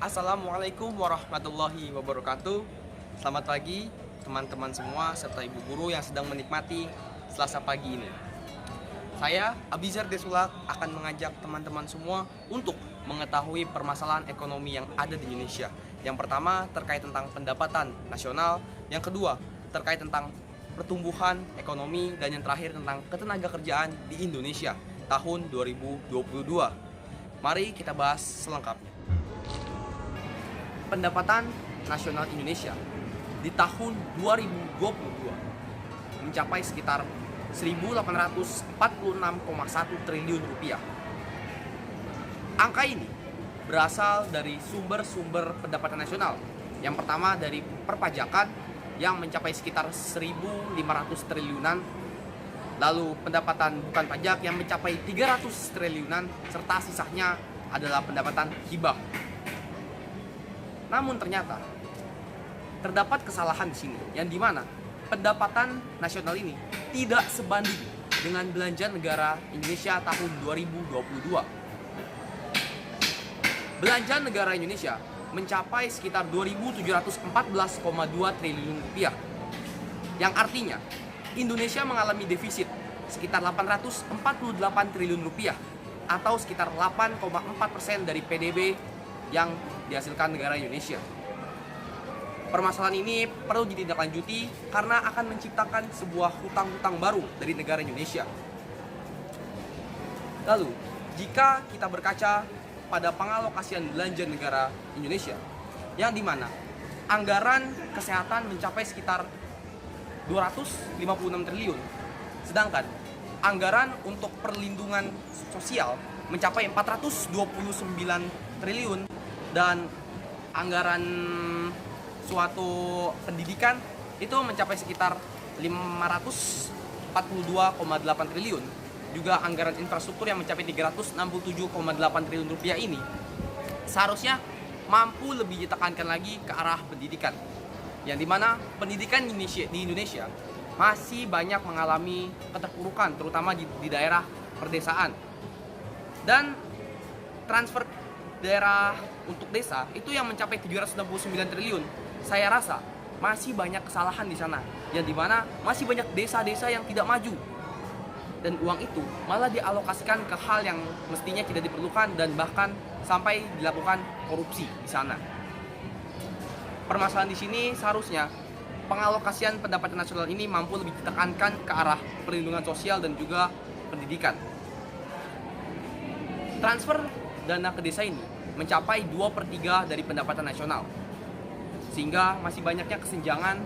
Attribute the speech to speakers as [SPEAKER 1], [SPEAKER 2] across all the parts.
[SPEAKER 1] Assalamualaikum warahmatullahi wabarakatuh. Selamat pagi teman-teman semua serta ibu guru yang sedang menikmati Selasa pagi ini. Saya Abizar Desulak akan mengajak teman-teman semua untuk mengetahui permasalahan ekonomi yang ada di Indonesia. Yang pertama terkait tentang pendapatan nasional, yang kedua terkait tentang pertumbuhan ekonomi, dan yang terakhir tentang ketenagakerjaan di Indonesia tahun 2022. Mari kita bahas selengkapnya. Pendapatan nasional Indonesia di tahun 2022 mencapai sekitar 1.846,1 triliun rupiah. Angka ini berasal dari sumber-sumber pendapatan nasional. Yang pertama dari perpajakan yang mencapai sekitar 1.500 triliunan, lalu pendapatan bukan pajak yang mencapai 300 triliunan, serta sisanya adalah pendapatan hibah. Namun ternyata terdapat kesalahan di sini, yang dimana pendapatan nasional ini tidak sebanding dengan belanja negara Indonesia tahun 2022. Belanja negara Indonesia mencapai sekitar 2.714,2 triliun rupiah, yang artinya Indonesia mengalami defisit sekitar 848 triliun rupiah atau sekitar 8,4% dari PDB yang dihasilkan negara Indonesia. Permasalahan ini perlu ditindaklanjuti karena akan menciptakan sebuah hutang-hutang baru dari negara Indonesia. Lalu, jika kita berkaca pada pengalokasian belanja negara Indonesia, yang dimana anggaran kesehatan mencapai sekitar 256 triliun, sedangkan anggaran untuk perlindungan sosial mencapai 429 triliun, dan anggaran suatu pendidikan itu mencapai sekitar 542,8 triliun. Juga anggaran infrastruktur yang mencapai 367,8 triliun rupiah ini seharusnya mampu lebih ditekankan lagi ke arah pendidikan, yang dimana pendidikan di Indonesia masih banyak mengalami keterpurukan, terutama di daerah perdesaan. Dan transfer daerah untuk desa itu yang mencapai 769 triliun. Saya rasa masih banyak kesalahan di sana, yang dimana masih banyak desa-desa yang tidak maju, dan uang itu malah dialokasikan ke hal yang mestinya tidak diperlukan dan bahkan sampai dilakukan korupsi di sana. Permasalahan di sini seharusnya pengalokasian pendapatan nasional ini mampu lebih ditekankan ke arah perlindungan sosial dan juga pendidikan. Transfer dana ke desa ini mencapai 2/3 dari pendapatan nasional, sehingga masih banyaknya kesenjangan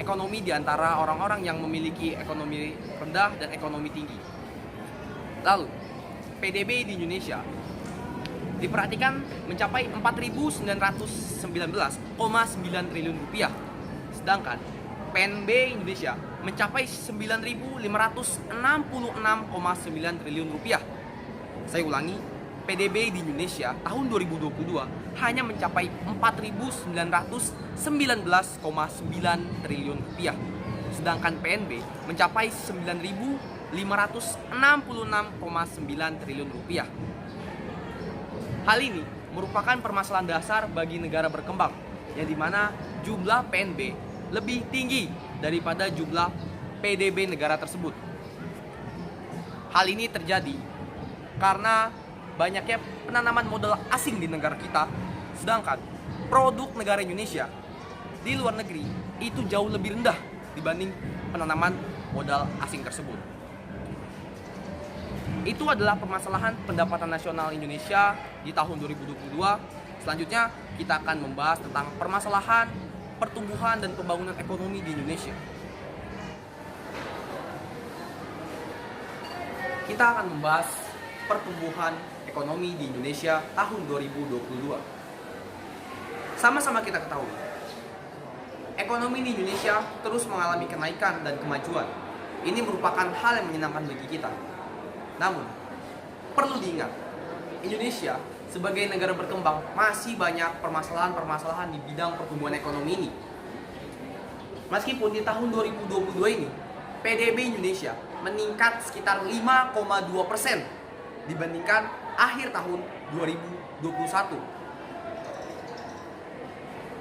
[SPEAKER 1] ekonomi di antara orang-orang yang memiliki ekonomi rendah dan ekonomi tinggi. Lalu, PDB di Indonesia diperhatikan mencapai 4.919,9 triliun rupiah, sedangkan PNB Indonesia mencapai 9.566,9 triliun rupiah. Saya ulangi, PDB di Indonesia tahun 2022 hanya mencapai 4.919,9 triliun rupiah, sedangkan PNB mencapai 9.566,9 triliun rupiah. Hal ini merupakan permasalahan dasar bagi negara berkembang, yang dimana jumlah PNB lebih tinggi daripada jumlah PDB negara tersebut. Hal ini terjadi karena banyaknya penanaman modal asing di negara kita, sedangkan produk negara Indonesia di luar negeri itu jauh lebih rendah dibanding penanaman modal asing tersebut. Itu adalah permasalahan pendapatan nasional Indonesia di tahun 2022. Selanjutnya kita akan membahas tentang permasalahan pertumbuhan dan pembangunan ekonomi di Indonesia. Kita akan membahas pertumbuhan ekonomi di Indonesia tahun 2022. Sama-sama kita ketahui, ekonomi di Indonesia terus mengalami kenaikan dan kemajuan. Ini merupakan hal yang menyenangkan bagi kita. Namun, perlu diingat, Indonesia sebagai negara berkembang masih banyak permasalahan-permasalahan di bidang pertumbuhan ekonomi ini. Meskipun di tahun 2022 ini, PDB Indonesia meningkat sekitar 5,2% dibandingkan akhir tahun 2021.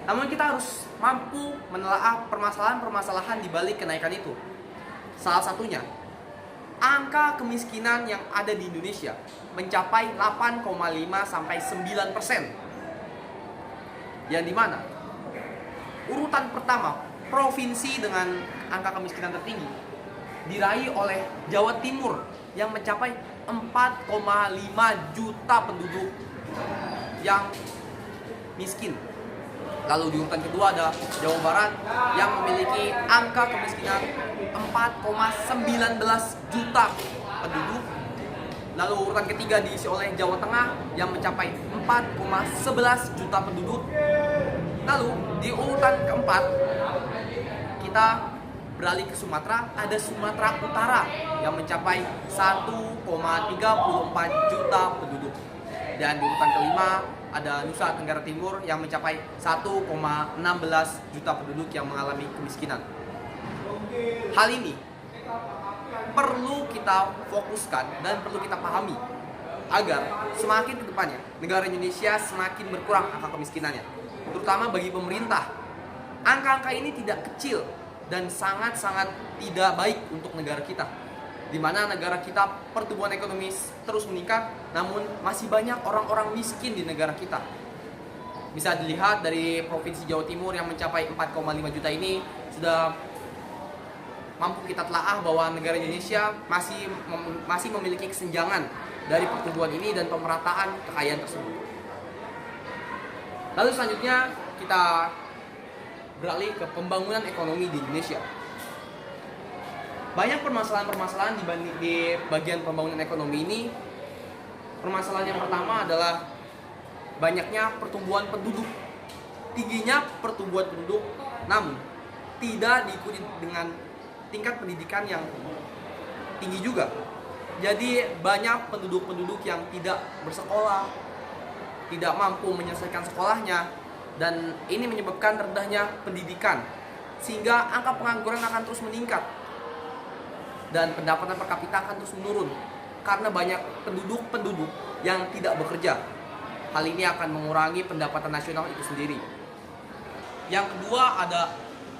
[SPEAKER 1] Namun kita harus mampu menelaah permasalahan-permasalahan di balik kenaikan itu. Salah satunya, angka kemiskinan yang ada di Indonesia mencapai 8,5 sampai 9%. Yang dimana urutan pertama provinsi dengan angka kemiskinan tertinggi diraih oleh Jawa Timur yang mencapai 4,5 juta penduduk yang miskin. Lalu di urutan kedua ada Jawa Barat yang memiliki angka kemiskinan 4,19 juta penduduk. Lalu urutan ketiga diisi oleh Jawa Tengah yang mencapai 4,11 juta penduduk. Lalu di urutan keempat kita beralih ke Sumatera, ada Sumatera Utara yang mencapai 1,34 juta penduduk. Dan di urutan kelima ada Nusa Tenggara Timur yang mencapai 1,16 juta penduduk yang mengalami kemiskinan. Hal ini perlu kita fokuskan dan perlu kita pahami agar semakin ke depannya negara Indonesia semakin berkurang angka kemiskinannya. Terutama bagi pemerintah. Angka-angka ini tidak kecil dan sangat-sangat tidak baik untuk negara kita, di mana negara kita pertumbuhan ekonomi terus meningkat, namun masih banyak orang-orang miskin di negara kita. Bisa dilihat dari Provinsi Jawa Timur yang mencapai 4,5 juta ini sudah mampu kita telaah bahwa negara Indonesia masih memiliki kesenjangan dari pertumbuhan ini dan pemerataan kekayaan tersebut. Lalu selanjutnya kita beralih ke pembangunan ekonomi di Indonesia. Banyak permasalahan-permasalahan di bagian pembangunan ekonomi ini. Permasalahan yang pertama adalah banyaknya pertumbuhan penduduk. Tingginya pertumbuhan penduduk, namun tidak diikuti dengan tingkat pendidikan yang tinggi juga. Jadi banyak penduduk-penduduk yang tidak bersekolah, tidak mampu menyelesaikan sekolahnya, dan ini menyebabkan rendahnya pendidikan, sehingga angka pengangguran akan terus meningkat dan pendapatan per kapita akan terus menurun karena banyak penduduk yang tidak bekerja. Hal ini akan mengurangi pendapatan nasional itu sendiri. Yang kedua ada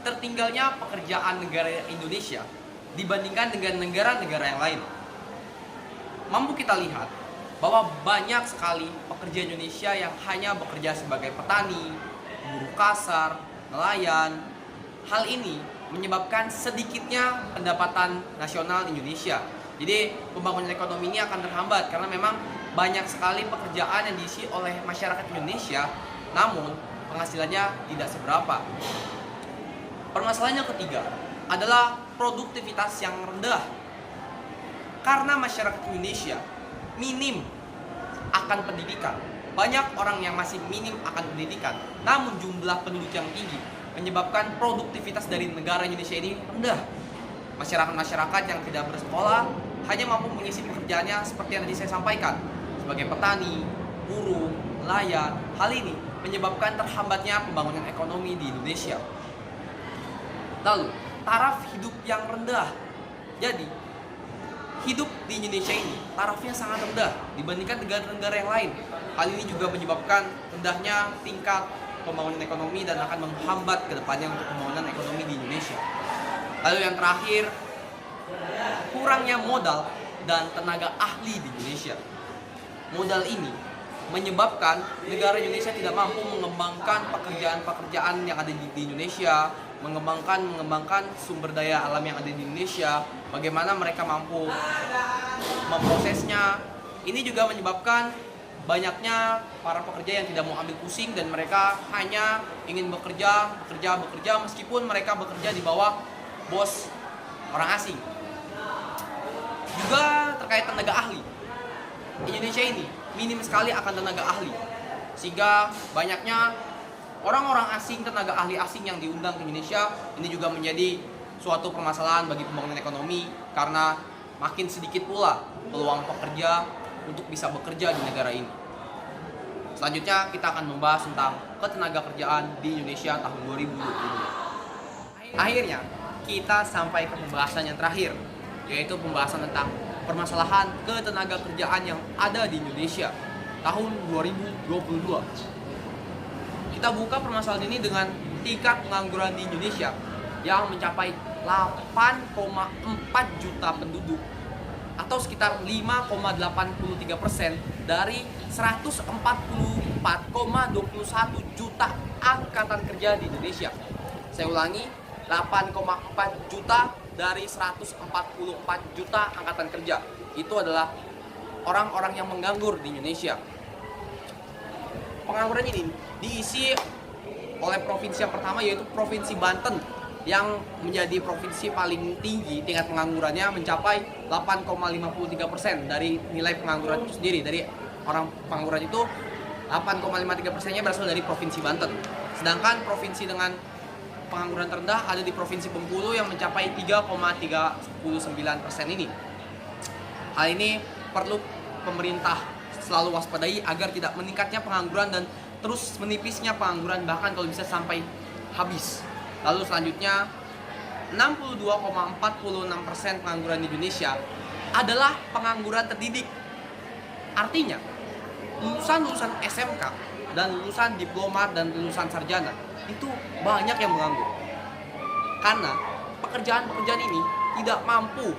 [SPEAKER 1] tertinggalnya pekerjaan negara Indonesia dibandingkan dengan negara-negara yang lain. Mampu kita lihat bahwa banyak sekali pekerja Indonesia yang hanya bekerja sebagai petani, buruh kasar, nelayan. Hal ini menyebabkan sedikitnya pendapatan nasional Indonesia. Jadi pembangunan ekonomi ini akan terhambat karena memang banyak sekali pekerjaan yang diisi oleh masyarakat Indonesia, namun penghasilannya tidak seberapa. Permasalahan yang ketiga adalah produktivitas yang rendah. Karena masyarakat Indonesia minim akan pendidikan, banyak orang yang masih minim akan pendidikan, namun jumlah penduduk yang tinggi menyebabkan produktivitas dari negara Indonesia ini rendah. Masyarakat-masyarakat yang tidak bersekolah hanya mampu mengisi pekerjaannya seperti yang tadi saya sampaikan, sebagai petani, buruh, nelayan. Hal ini menyebabkan terhambatnya pembangunan ekonomi di Indonesia. Lalu, taraf hidup yang rendah. Jadi, hidup di Indonesia ini tarafnya sangat rendah dibandingkan negara-negara yang lain. Hal ini juga menyebabkan rendahnya tingkat pembangunan ekonomi dan akan menghambat ke depannya untuk pembangunan ekonomi di Indonesia. Lalu yang terakhir, kurangnya modal dan tenaga ahli di Indonesia. Modal ini menyebabkan negara Indonesia tidak mampu mengembangkan pekerjaan-pekerjaan yang ada di Indonesia, mengembangkan sumber daya alam yang ada di Indonesia, bagaimana mereka mampu memprosesnya. Ini juga menyebabkan banyaknya para pekerja yang tidak mau ambil pusing dan mereka hanya ingin bekerja meskipun mereka bekerja di bawah bos orang asing. Juga terkait tenaga ahli, Indonesia ini minim sekali akan tenaga ahli, sehingga banyaknya orang-orang asing, tenaga ahli asing yang diundang ke Indonesia. Ini juga menjadi suatu permasalahan bagi pembangunan ekonomi karena makin sedikit pula peluang pekerja untuk bisa bekerja di negara ini. Selanjutnya kita akan membahas tentang ketenaga kerjaan di Indonesia tahun 2022. Akhirnya kita sampai ke pembahasan yang terakhir, yaitu pembahasan tentang permasalahan ketenaga kerjaan yang ada di Indonesia tahun 2022. Kita Kita buka permasalahan ini dengan tingkat pengangguran di Indonesia yang mencapai 8,4 juta penduduk atau sekitar 5,83% dari 144,21 juta angkatan kerja di Indonesia. Saya ulangi, 8,4 juta dari 144 juta angkatan kerja. Itu adalah orang-orang yang menganggur di Indonesia. Pengangguran ini diisi oleh provinsi yang pertama, yaitu Provinsi Banten, yang menjadi provinsi paling tinggi tingkat penganggurannya, mencapai 8,53% dari nilai pengangguran itu sendiri. Dari orang pengangguran itu 8,53%-nya berasal dari Provinsi Banten. Sedangkan provinsi dengan pengangguran terendah ada di Provinsi Bengkulu yang mencapai 3,39% ini. Hal ini perlu pemerintah selalu waspadai agar tidak meningkatnya pengangguran dan terus menipisnya pengangguran, bahkan kalau bisa sampai habis. Lalu selanjutnya, 62,46% pengangguran di Indonesia adalah pengangguran terdidik. Artinya, lulusan-lulusan SMK dan lulusan diploma dan lulusan sarjana itu banyak yang menganggur. Karena pekerjaan-pekerjaan ini tidak mampu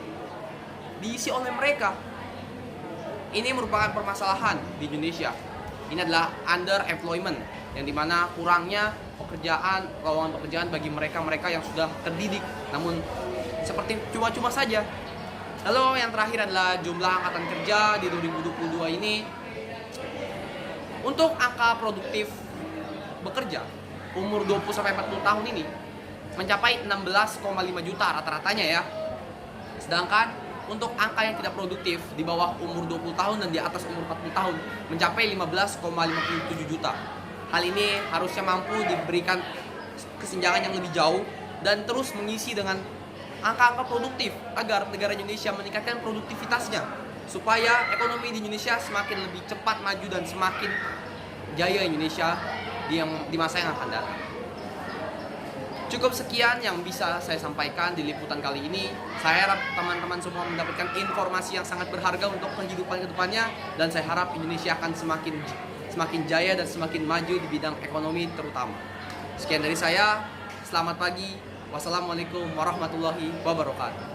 [SPEAKER 1] diisi oleh mereka. Ini merupakan permasalahan di Indonesia. Ini adalah underemployment, yang dimana kurangnya pekerjaan, lowongan pekerjaan bagi mereka-mereka yang sudah terdidik, namun seperti cuma-cuma saja. Lalu yang terakhir adalah jumlah angkatan kerja di 2022 ini. Untuk angka produktif bekerja umur 20-40 tahun ini mencapai 16,5 juta rata-ratanya ya. Sedangkan untuk angka yang tidak produktif di bawah umur 20 tahun dan di atas umur 40 tahun mencapai 15,57 juta. Hal ini harusnya mampu diberikan kesenjangan yang lebih jauh dan terus mengisi dengan angka-angka produktif agar negara Indonesia meningkatkan produktivitasnya, supaya ekonomi di Indonesia semakin lebih cepat maju dan semakin jaya Indonesia di masa yang akan datang. Cukup sekian yang bisa saya sampaikan di liputan kali ini. Saya harap teman-teman semua mendapatkan informasi yang sangat berharga untuk kehidupan kedepannya, dan saya harap Indonesia akan semakin jaya dan semakin maju di bidang ekonomi terutama. Sekian dari saya. Selamat pagi. Wassalamualaikum warahmatullahi wabarakatuh.